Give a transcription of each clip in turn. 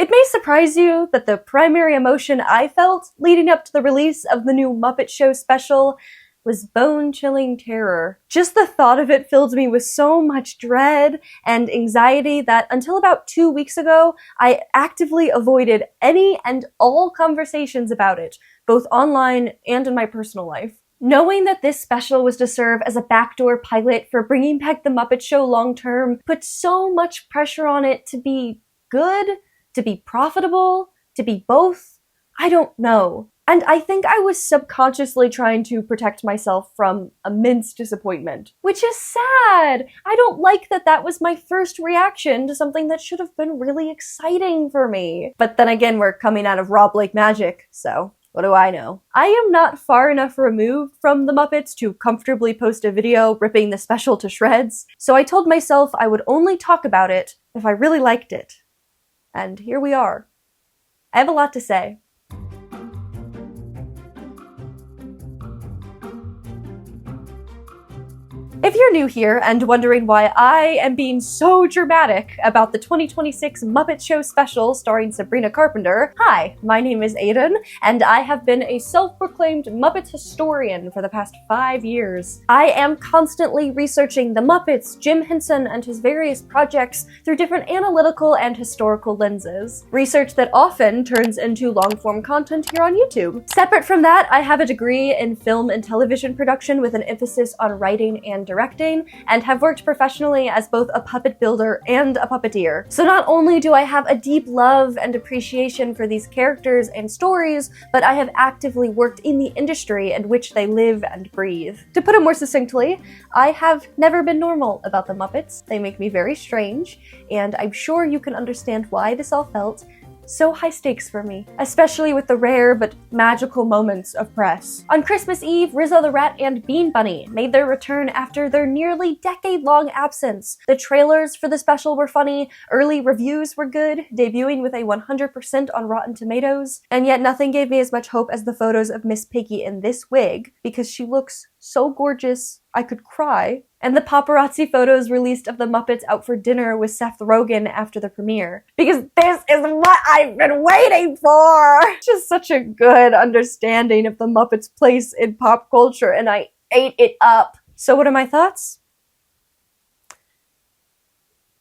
It may surprise you that the primary emotion I felt leading up to the release of the new Muppet Show special was bone-chilling terror. Just the thought of it filled me with so much dread and anxiety that until about 2 weeks ago, I actively avoided any and all conversations about it, both online and in my personal life. Knowing that this special was to serve as a backdoor pilot for bringing back the Muppet Show long-term put so much pressure on it to be good, to be profitable, to be both. I don't know. And I think I was subconsciously trying to protect myself from immense disappointment. Which is sad! I don't like that that was my first reaction to something that should have been really exciting for me. But then again, we're coming out of Rob Blake magic, so what do I know? I am not far enough removed from the Muppets to comfortably post a video ripping the special to shreds, so I told myself I would only talk about it if I really liked it. And here we are. I have a lot to say. If you're new here and wondering why I am being so dramatic about the 2026 Muppet Show special starring Sabrina Carpenter, hi, my name is Aidan, and I have been a self-proclaimed Muppets historian for the past 5 years. I am constantly researching the Muppets, Jim Henson, and his various projects through different analytical and historical lenses. Research that often turns into long-form content here on YouTube. Separate from that, I have a degree in film and television production with an emphasis on writing and directing, and have worked professionally as both a puppet builder and a puppeteer. So not only do I have a deep love and appreciation for these characters and stories, but I have actively worked in the industry in which they live and breathe. To put it more succinctly, I have never been normal about the Muppets. They make me very strange, and I'm sure you can understand why this all felt so high stakes for me, especially with the rare but magical moments of press. On Christmas Eve, Rizzo the Rat and Bean Bunny made their return after their nearly decade-long absence. The trailers for the special were funny, early reviews were good, debuting with a 100% on Rotten Tomatoes, and yet nothing gave me as much hope as the photos of Miss Piggy in this wig, because she looks so gorgeous I could cry, and the paparazzi photos released of the Muppets out for dinner with Seth Rogen after the premiere. Because this is what I've been waiting for! Just such a good understanding of the Muppets' place in pop culture, and I ate it up. So what are my thoughts?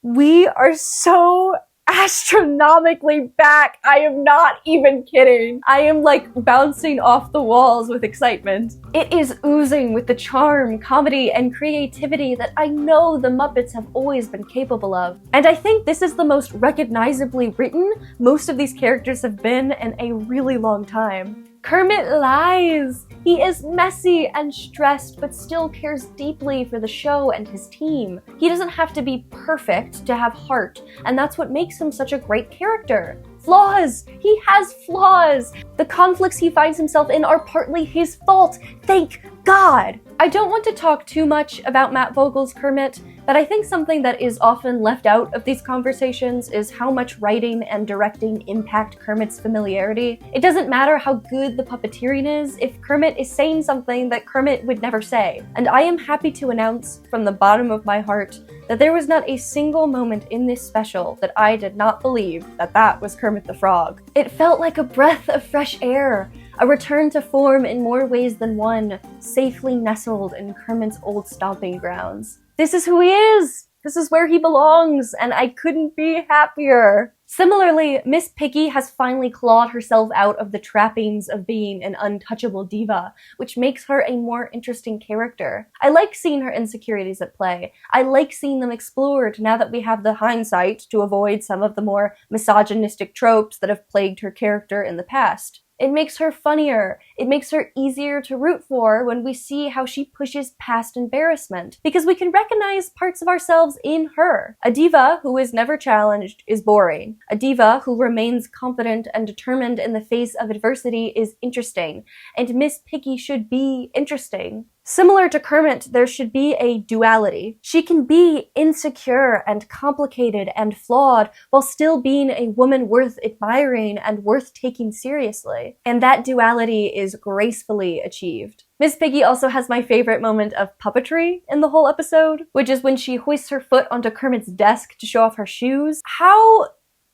We are so astronomically back. I am not even kidding. I am like bouncing off the walls with excitement. It is oozing with the charm, comedy, and creativity that I know the Muppets have always been capable of. And I think this is the most recognizably written most of these characters have been in a really long time. Kermit lies! He is messy and stressed, but still cares deeply for the show and his team. He doesn't have to be perfect to have heart, and that's what makes him such a great character. Flaws! He has flaws! The conflicts he finds himself in are partly his fault. Thank God! I don't want to talk too much about Matt Vogel's Kermit, but I think something that is often left out of these conversations is how much writing and directing impact Kermit's familiarity. It doesn't matter how good the puppeteering is if Kermit is saying something that Kermit would never say. And I am happy to announce from the bottom of my heart that there was not a single moment in this special that I did not believe that that was Kermit the Frog. It felt like a breath of fresh air, a return to form in more ways than one, safely nestled in Kermit's old stomping grounds. This is who he is! This is where he belongs, and I couldn't be happier. Similarly, Miss Piggy has finally clawed herself out of the trappings of being an untouchable diva, which makes her a more interesting character. I like seeing her insecurities at play. I like seeing them explored now that we have the hindsight to avoid some of the more misogynistic tropes that have plagued her character in the past. It makes her funnier. It makes her easier to root for when we see how she pushes past embarrassment, because we can recognize parts of ourselves in her. A diva who is never challenged is boring. A diva who remains confident and determined in the face of adversity is interesting, and Miss Piggy should be interesting. Similar to Kermit, there should be a duality. She can be insecure and complicated and flawed while still being a woman worth admiring and worth taking seriously. And that duality is gracefully achieved. Miss Piggy also has my favorite moment of puppetry in the whole episode, which is when she hoists her foot onto Kermit's desk to show off her shoes. How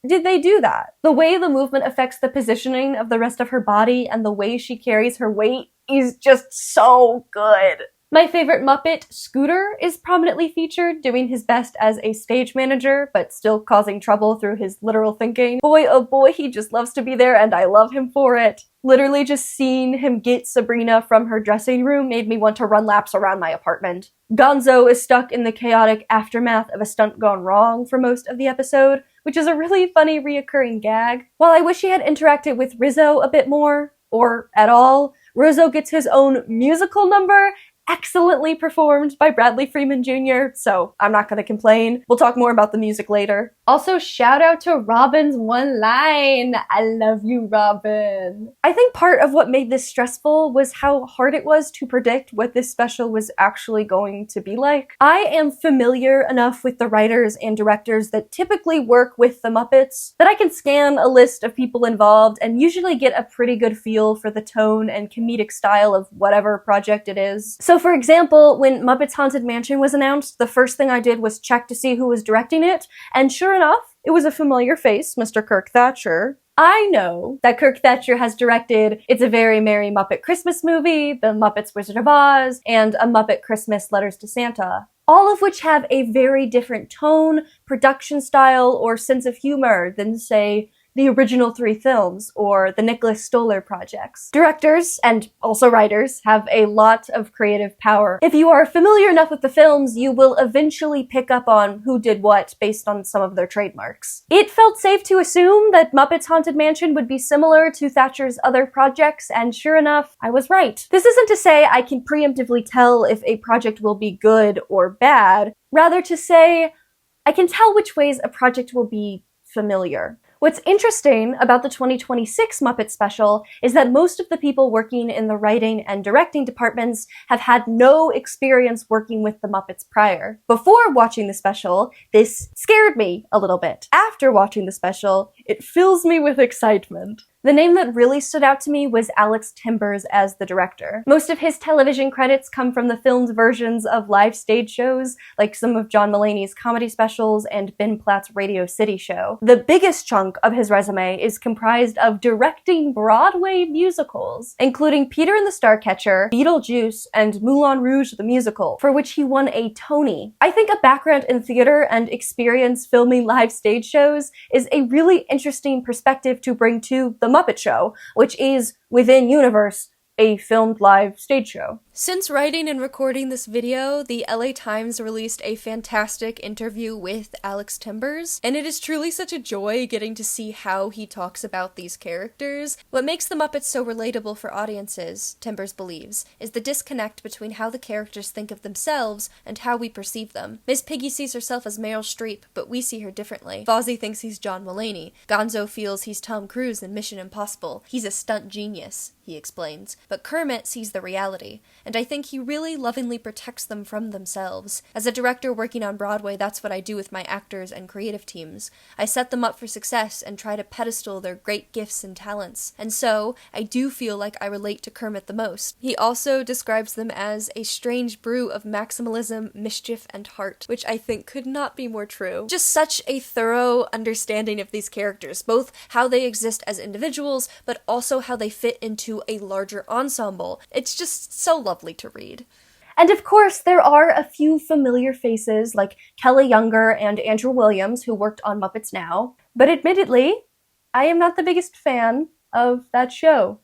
did they do that? The way the movement affects the positioning of the rest of her body and the way she carries her weight is just so good. My favorite Muppet, Scooter, is prominently featured, doing his best as a stage manager, but still causing trouble through his literal thinking. Boy, oh boy, he just loves to be there, and I love him for it. Literally just seeing him get Sabrina from her dressing room made me want to run laps around my apartment. Gonzo is stuck in the chaotic aftermath of a stunt gone wrong for most of the episode, which is a really funny reoccurring gag. While I wish he had interacted with Rizzo a bit more, or at all, Rizzo gets his own musical number, excellently performed by Bradley Freeman Jr., so I'm not gonna complain. We'll talk more about the music later. Also, shout out to Robin's one line, "I love you, Robin." I think part of what made this stressful was how hard it was to predict what this special was actually going to be like. I am familiar enough with the writers and directors that typically work with the Muppets that I can scan a list of people involved and usually get a pretty good feel for the tone and comedic style of whatever project it is. So for example, when Muppets Haunted Mansion was announced, the first thing I did was check to see who was directing it, and sure enough, it was a familiar face, Mr. Kirk Thatcher. I know that Kirk Thatcher has directed It's a Very Merry Muppet Christmas Movie, The Muppets Wizard of Oz, and A Muppet Christmas Letters to Santa, all of which have a very different tone, production style, or sense of humor than, say, the original 3 films, or the Nicholas Stoller projects. Directors, and also writers, have a lot of creative power. If you are familiar enough with the films, you will eventually pick up on who did what based on some of their trademarks. It felt safe to assume that Muppets Haunted Mansion would be similar to Thatcher's other projects, and sure enough, I was right. This isn't to say I can preemptively tell if a project will be good or bad, rather to say I can tell which ways a project will be familiar. What's interesting about the 2026 Muppet special is that most of the people working in the writing and directing departments have had no experience working with the Muppets prior. Before watching the special, this scared me a little bit. After watching the special, it fills me with excitement. The name that really stood out to me was Alex Timbers as the director. Most of his television credits come from the filmed versions of live stage shows, like some of John Mulaney's comedy specials and Ben Platt's Radio City show. The biggest chunk of his resume is comprised of directing Broadway musicals, including Peter and the Starcatcher, Beetlejuice, and Moulin Rouge the Musical, for which he won a Tony. I think a background in theater and experience filming live stage shows is a really interesting perspective to bring to the Muppet Show, which is, within universe, a filmed live stage show. Since writing and recording this video, the LA Times released a fantastic interview with Alex Timbers, and it is truly such a joy getting to see how he talks about these characters. What makes the Muppets so relatable for audiences, Timbers believes, is the disconnect between how the characters think of themselves and how we perceive them. Miss Piggy sees herself as Meryl Streep, but we see her differently. Fozzie thinks he's John Mulaney. Gonzo feels he's Tom Cruise in Mission Impossible. He's a stunt genius, he explains. But Kermit sees the reality, and I think he really lovingly protects them from themselves. As a director working on Broadway, that's what I do with my actors and creative teams. I set them up for success and try to pedestal their great gifts and talents. And so, I do feel like I relate to Kermit the most. He also describes them as a strange brew of maximalism, mischief, and heart, which I think could not be more true. Just such a thorough understanding of these characters, both how they exist as individuals, but also how they fit into a larger ensemble. It's just so lovely to read. And of course, there are a few familiar faces like Kelly Younger and Andrew Williams who worked on Muppets Now, but admittedly, I am not the biggest fan of that show.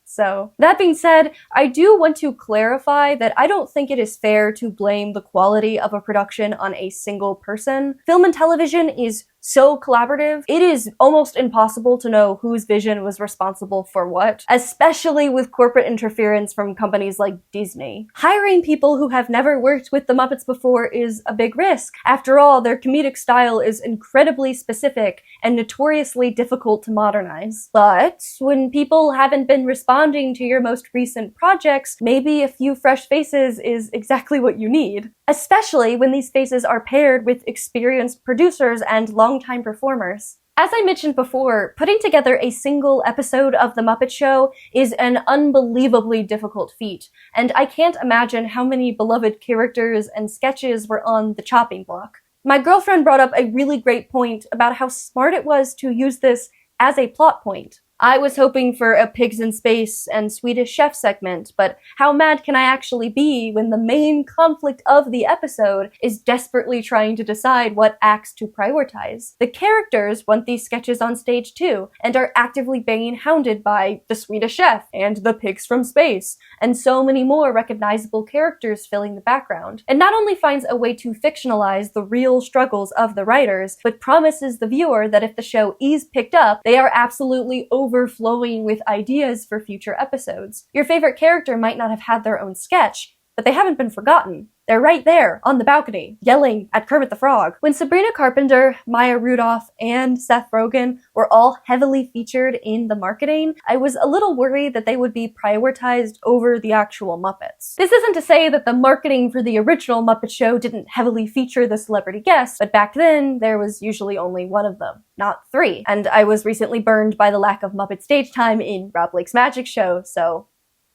So, that being said, I do want to clarify that I don't think it is fair to blame the quality of a production on a single person. Film and television is so collaborative, it is almost impossible to know whose vision was responsible for what, especially with corporate interference from companies like Disney. Hiring people who have never worked with the Muppets before is a big risk. After all, their comedic style is incredibly specific and notoriously difficult to modernize. But when people haven't been responding to your most recent projects, maybe a few fresh faces is exactly what you need. Especially when these faces are paired with experienced producers and longtime performers. As I mentioned before, putting together a single episode of The Muppet Show is an unbelievably difficult feat, and I can't imagine how many beloved characters and sketches were on the chopping block. My girlfriend brought up a really great point about how smart it was to use this as a plot point. I was hoping for a pigs in space and Swedish chef segment, but how mad can I actually be when the main conflict of the episode is desperately trying to decide what acts to prioritize? The characters want these sketches on stage too, and are actively being hounded by the Swedish chef and the pigs from space, and so many more recognizable characters filling the background. It not only finds a way to fictionalize the real struggles of the writers, but promises the viewer that if the show is picked up, they are absolutely overflowing with ideas for future episodes. Your favorite character might not have had their own sketch, but they haven't been forgotten. They're right there, on the balcony, yelling at Kermit the Frog. When Sabrina Carpenter, Maya Rudolph, and Seth Rogen were all heavily featured in the marketing, I was a little worried that they would be prioritized over the actual Muppets. This isn't to say that the marketing for the original Muppet Show didn't heavily feature the celebrity guests, but back then, there was usually only one of them, not three. And I was recently burned by the lack of Muppet stage time in Rob Blake's Magic Show, so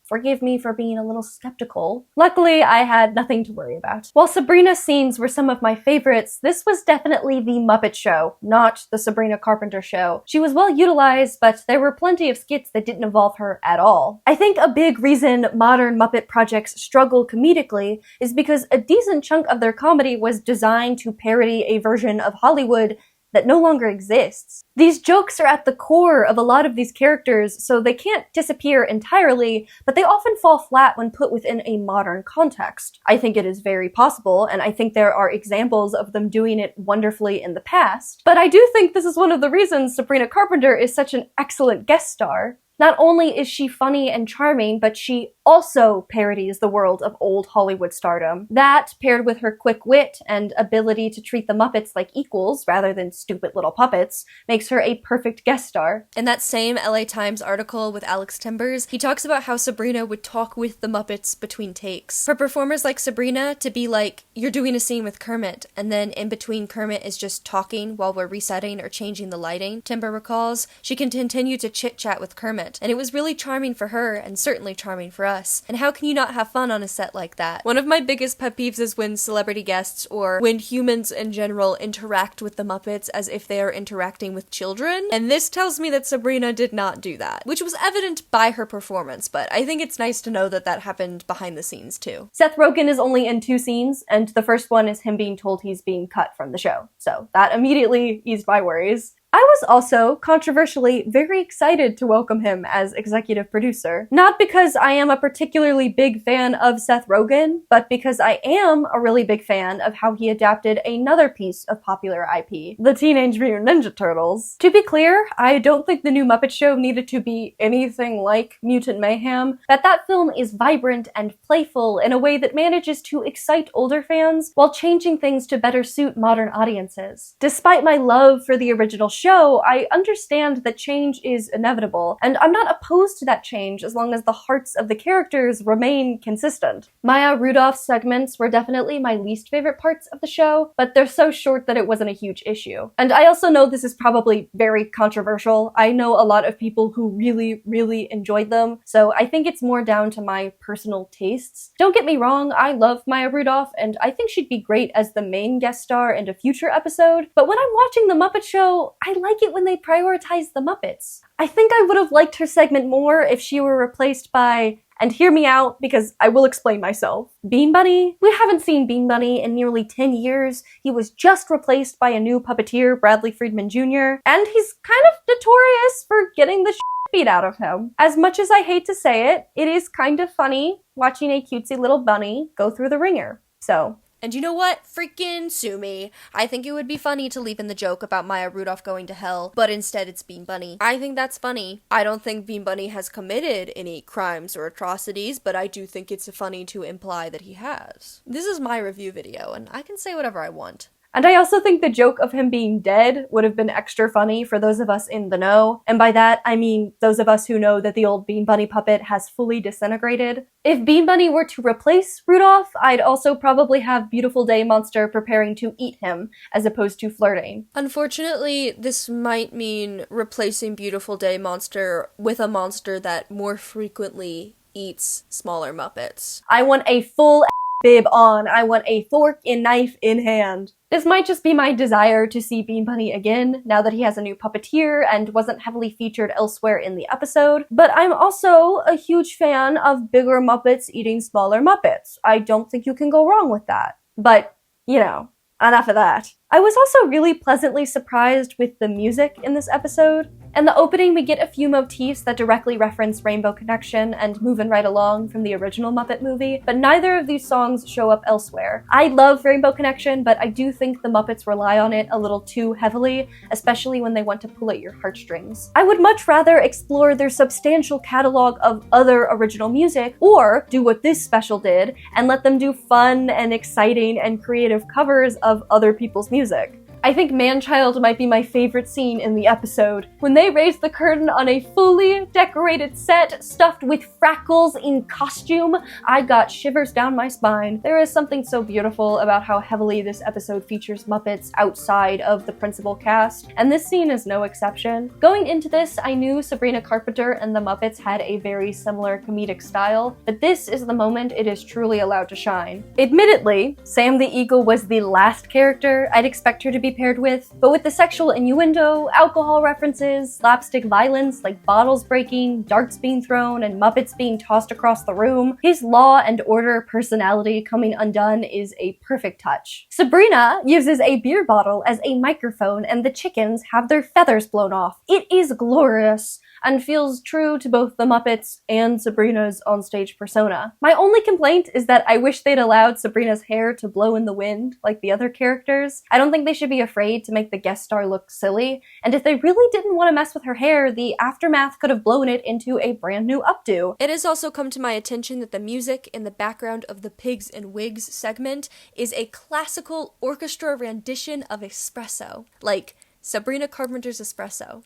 forgive me for being a little skeptical. Luckily, I had nothing to worry about. While Sabrina's scenes were some of my favorites, this was definitely the Muppet Show, not the Sabrina Carpenter Show. She was well utilized, but there were plenty of skits that didn't involve her at all. I think a big reason modern Muppet projects struggle comedically is because a decent chunk of their comedy was designed to parody a version of Hollywood that no longer exists. These jokes are at the core of a lot of these characters, so they can't disappear entirely, but they often fall flat when put within a modern context. I think it is very possible, and I think there are examples of them doing it wonderfully in the past, but I do think this is one of the reasons Sabrina Carpenter is such an excellent guest star. Not only is she funny and charming, but she also parodies the world of old Hollywood stardom. That, paired with her quick wit and ability to treat the Muppets like equals rather than stupid little puppets, makes her a perfect guest star. In that same LA Times article with Alex Timbers, he talks about how Sabrina would talk with the Muppets between takes. For performers like Sabrina to be like, you're doing a scene with Kermit, and then in between Kermit is just talking while we're resetting or changing the lighting, Timber recalls, she can continue to chit-chat with Kermit, and it was really charming for her, and certainly charming for us. And how can you not have fun on a set like that? One of my biggest pet peeves is when celebrity guests, or when humans in general, interact with the Muppets as if they are interacting with children, and this tells me that Sabrina did not do that, which was evident by her performance, but I think it's nice to know that that happened behind the scenes too. Seth Rogen is only in 2 scenes, and the first one is him being told he's being cut from the show, so that immediately eased my worries. I was also, controversially, very excited to welcome him as executive producer. Not because I am a particularly big fan of Seth Rogen, but because I am a really big fan of how he adapted another piece of popular IP, the Teenage Mutant Ninja Turtles. To be clear, I don't think the new Muppet Show needed to be anything like Mutant Mayhem, that film is vibrant and playful in a way that manages to excite older fans while changing things to better suit modern audiences. Despite my love for the original show, I understand that change is inevitable, and I'm not opposed to that change as long as the hearts of the characters remain consistent. Maya Rudolph's segments were definitely my least favorite parts of the show, but they're so short that it wasn't a huge issue. And I also know this is probably very controversial. I know a lot of people who really, really enjoyed them, so I think it's more down to my personal tastes. Don't get me wrong, I love Maya Rudolph, and I think she'd be great as the main guest star in a future episode, but when I'm watching The Muppet Show, I like it when they prioritize the Muppets. I think I would have liked her segment more if she were replaced by, and hear me out because I will explain myself, Bean Bunny. We haven't seen Bean Bunny in nearly 10 years. He was just replaced by a new puppeteer, Bradley Friedman Jr., and he's kind of notorious for getting the shit beat out of him. As much as I hate to say it, it is kind of funny watching a cutesy little bunny go through the ringer. So, and you know what? Freaking sue me. I think it would be funny to leave in the joke about Maya Rudolph going to hell, but instead it's Bean Bunny. I think that's funny. I don't think Bean Bunny has committed any crimes or atrocities, but I do think it's funny to imply that he has. This is my review video, and I can say whatever I want. And I also think the joke of him being dead would have been extra funny for those of us in the know. And by that, I mean those of us who know that the old Bean Bunny puppet has fully disintegrated. If Bean Bunny were to replace Rudolph, I'd also probably have Beautiful Day Monster preparing to eat him, as opposed to flirting. Unfortunately, this might mean replacing Beautiful Day Monster with a monster that more frequently eats smaller Muppets. I want a full bib on. I want a fork and knife in hand. This might just be my desire to see Bean Bunny again, now that he has a new puppeteer and wasn't heavily featured elsewhere in the episode, but I'm also a huge fan of bigger Muppets eating smaller Muppets. I don't think you can go wrong with that. But, you know, enough of that. I was also really pleasantly surprised with the music in this episode. In the opening, we get a few motifs that directly reference Rainbow Connection and Movin' Right Along from the original Muppet movie, but neither of these songs show up elsewhere. I love Rainbow Connection, but I do think the Muppets rely on it a little too heavily, especially when they want to pull at your heartstrings. I would much rather explore their substantial catalog of other original music, or do what this special did, and let them do fun and exciting and creative covers of other people's music. I think Man-Child might be my favorite scene in the episode. When they raise the curtain on a fully decorated set stuffed with frackles in costume, I got shivers down my spine. There is something so beautiful about how heavily this episode features Muppets outside of the principal cast, and this scene is no exception. Going into this, I knew Sabrina Carpenter and the Muppets had a very similar comedic style, but this is the moment it is truly allowed to shine. Admittedly, Sam the Eagle was the last character I'd expect her to be paired with, but with the sexual innuendo, alcohol references, slapstick violence like bottles breaking, darts being thrown, and Muppets being tossed across the room, his law and order personality coming undone is a perfect touch. Sabrina uses a beer bottle as a microphone, and the chickens have their feathers blown off. It is glorious, and feels true to both the Muppets and Sabrina's onstage persona. My only complaint is that I wish they'd allowed Sabrina's hair to blow in the wind like the other characters. I don't think they should be afraid to make the guest star look silly, and if they really didn't want to mess with her hair, the aftermath could have blown it into a brand new updo. It has also come to my attention that the music in the background of the Pigs and Wigs segment is a classical orchestra rendition of Espresso, like Sabrina Carpenter's Espresso.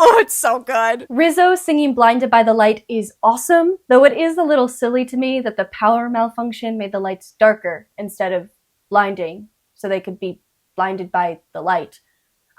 Oh, it's so good! Rizzo singing Blinded by the Light is awesome, though it is a little silly to me that the power malfunction made the lights darker instead of blinding, so they could be blinded by the light.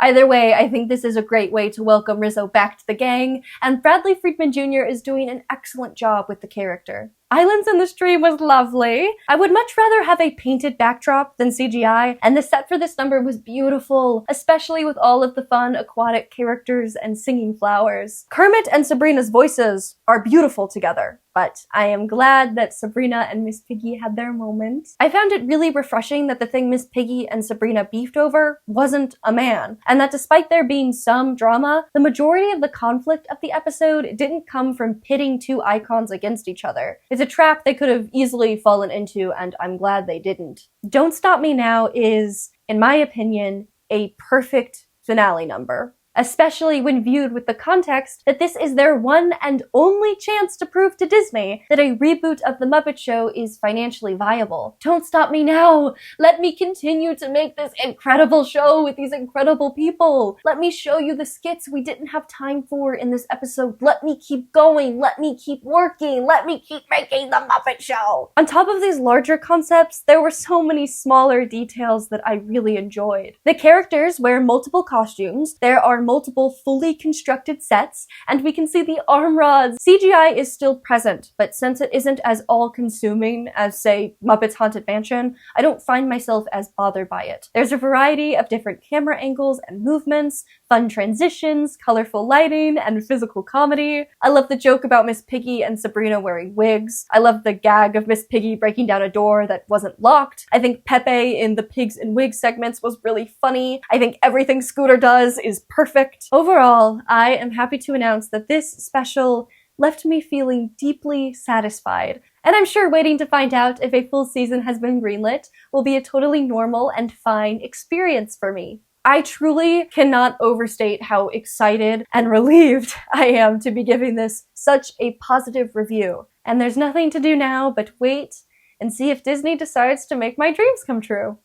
Either way, I think this is a great way to welcome Rizzo back to the gang, and Bradley Friedman Jr. is doing an excellent job with the character. Islands in the Stream was lovely. I would much rather have a painted backdrop than CGI, and the set for this number was beautiful, especially with all of the fun aquatic characters and singing flowers. Kermit and Sabrina's voices are beautiful together, but I am glad that Sabrina and Miss Piggy had their moment. I found it really refreshing that the thing Miss Piggy and Sabrina beefed over wasn't a man, and that despite there being some drama, the majority of the conflict of the episode didn't come from pitting two icons against each other. It's a trap they could have easily fallen into, and I'm glad they didn't. Don't Stop Me Now is, in my opinion, a perfect finale number. Especially when viewed with the context that this is their one and only chance to prove to Disney that a reboot of The Muppet Show is financially viable. Don't stop me now! Let me continue to make this incredible show with these incredible people! Let me show you the skits we didn't have time for in this episode. Let me keep going! Let me keep working! Let me keep making The Muppet Show! On top of these larger concepts, there were so many smaller details that I really enjoyed. The characters wear multiple costumes, there are multiple fully constructed sets, and we can see the arm rods. CGI is still present, but since it isn't as all-consuming as, say, Muppets Haunted Mansion, I don't find myself as bothered by it. There's a variety of different camera angles and movements, fun transitions, colorful lighting, and physical comedy. I love the joke about Miss Piggy and Sabrina wearing wigs. I love the gag of Miss Piggy breaking down a door that wasn't locked. I think Pepe in the Pigs and Wigs segments was really funny. I think everything Scooter does is perfect. Overall, I am happy to announce that this special left me feeling deeply satisfied, and I'm sure waiting to find out if a full season has been greenlit will be a totally normal and fine experience for me. I truly cannot overstate how excited and relieved I am to be giving this such a positive review, and there's nothing to do now but wait and see if Disney decides to make my dreams come true.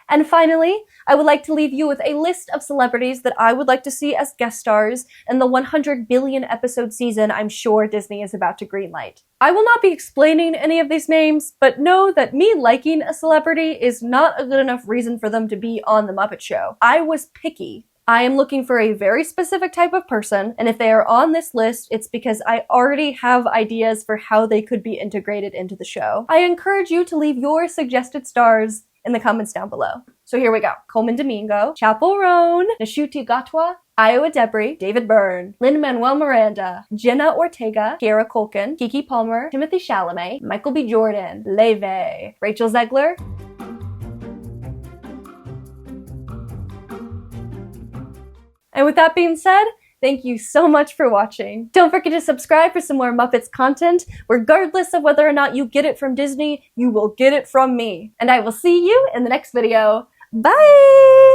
And finally, I would like to leave you with a list of celebrities that I would like to see as guest stars in the 100 billion episode season I'm sure Disney is about to greenlight. I will not be explaining any of these names, but know that me liking a celebrity is not a good enough reason for them to be on The Muppet Show. I was picky. I am looking for a very specific type of person, and if they are on this list, it's because I already have ideas for how they could be integrated into the show. I encourage you to leave your suggested stars in the comments down below. So here we go. Coleman Domingo, Chapel Roan, Nishuti Gatwa, Iowa Debris, David Byrne, Lin-Manuel Miranda, Jenna Ortega, Kiera Culkin, Kiki Palmer, Timothy Chalamet, Michael B. Jordan, Leve, Rachel Zegler. And with that being said, thank you so much for watching. Don't forget to subscribe for some more Muppets content. Regardless of whether or not you get it from Disney, you will get it from me. And I will see you in the next video. Bye!